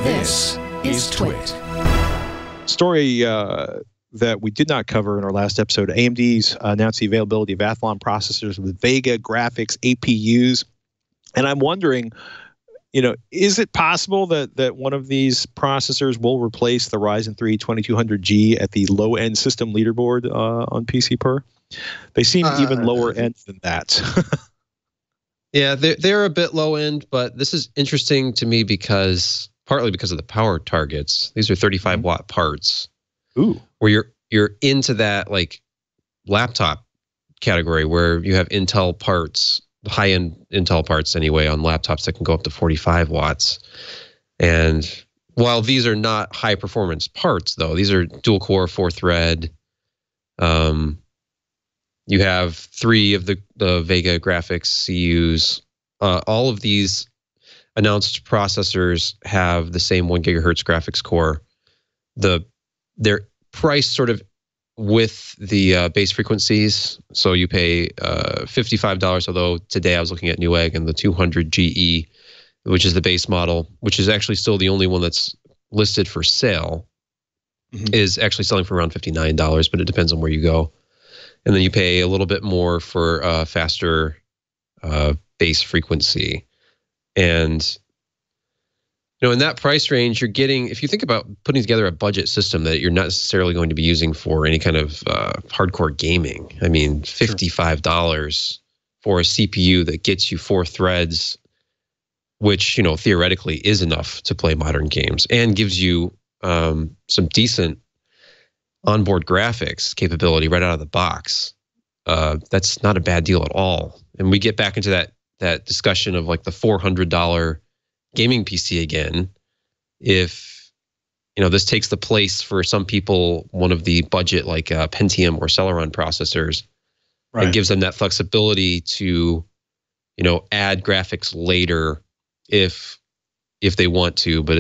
This is TWiT. Story that we did not cover in our last episode. AMD's announced the availability of Athlon processors with Vega graphics APUs. And I'm wondering, is it possible that one of these processors will replace the Ryzen 3 2200G at the low-end system leaderboard on PC Per? They seem even lower end than that. Yeah, they're a bit low end, but this is interesting to me partly because of the power targets. These are 35 watt parts. Ooh, where you're into that like laptop category where you have Intel parts, high end Intel parts anyway, on laptops that can go up to 45 watts. And while these are not high performance parts, though, these are dual core 4-thread. You have 3 of the Vega graphics CUs. All of these announced processors have the same 1 gigahertz graphics core. They're priced sort of with the base frequencies. So you pay $55, although today I was looking at Newegg and the 200GE, which is the base model, which is actually still the only one that's listed for sale, is actually selling for around $59, but it depends on where you go. And then you pay a little bit more for faster base frequency. And in that price range, you're getting, if you think about putting together a budget system that you're not necessarily going to be using for any kind of hardcore gaming. I mean, $55 for a CPU that gets you 4 threads, which, theoretically is enough to play modern games and gives you some decent onboard graphics capability right out of the box. That's not a bad deal at all. And we get back into that discussion of like the $400 gaming PC again. If this takes the place for some people, one of the budget like Pentium or Celeron processors, and gives them that flexibility to add graphics later if they want to, but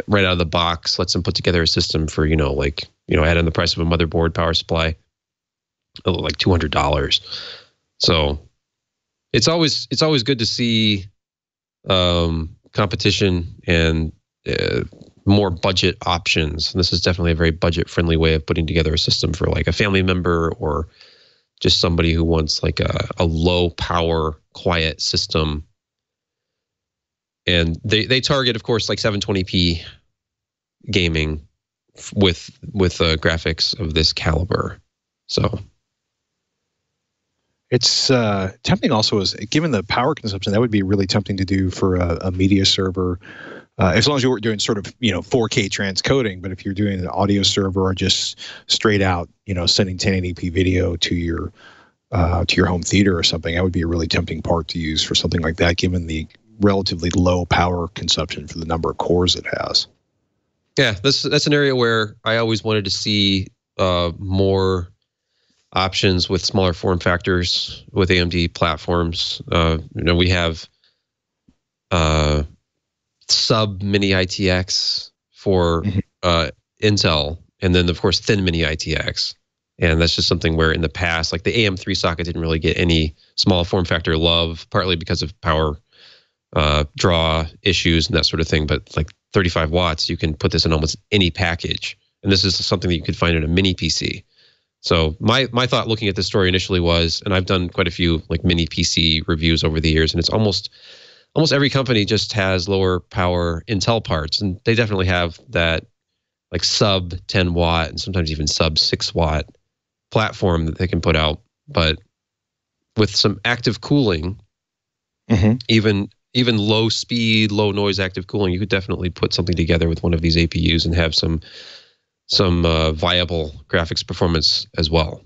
right out of the box lets them put together a system for add in the price of a motherboard, power supply, like $200. So it's always good to see competition and more budget options. And this is definitely a very budget-friendly way of putting together a system for like a family member or just somebody who wants like a low-power, quiet system. And they target, of course, like 720p gaming with graphics of this caliber. So it's tempting. Also, is given the power consumption, that would be really tempting to do for a media server, as long as you weren't doing sort of 4K transcoding. But if you're doing an audio server or just straight out sending 1080p video to your home theater or something, that would be a really tempting part to use for something like that, given the relatively low power consumption for the number of cores it has. Yeah, that's an area where I always wanted to see more options with smaller form factors with AMD platforms. We have sub mini ITX for Intel, and then of course thin mini ITX. And that's just something where in the past, like the AM3 socket didn't really get any small form factor love, partly because of power draw issues and that sort of thing. But like 35 watts, you can put this in almost any package. And this is something that you could find in a mini PC. So my thought looking at this story initially was, and I've done quite a few like mini PC reviews over the years, and it's almost every company just has lower power Intel parts. And they definitely have that like sub 10 watt and sometimes even sub 6 watt platform that they can put out. But with some active cooling, even low speed, low noise active cooling, you could definitely put something together with one of these APUs and have some viable graphics performance as well.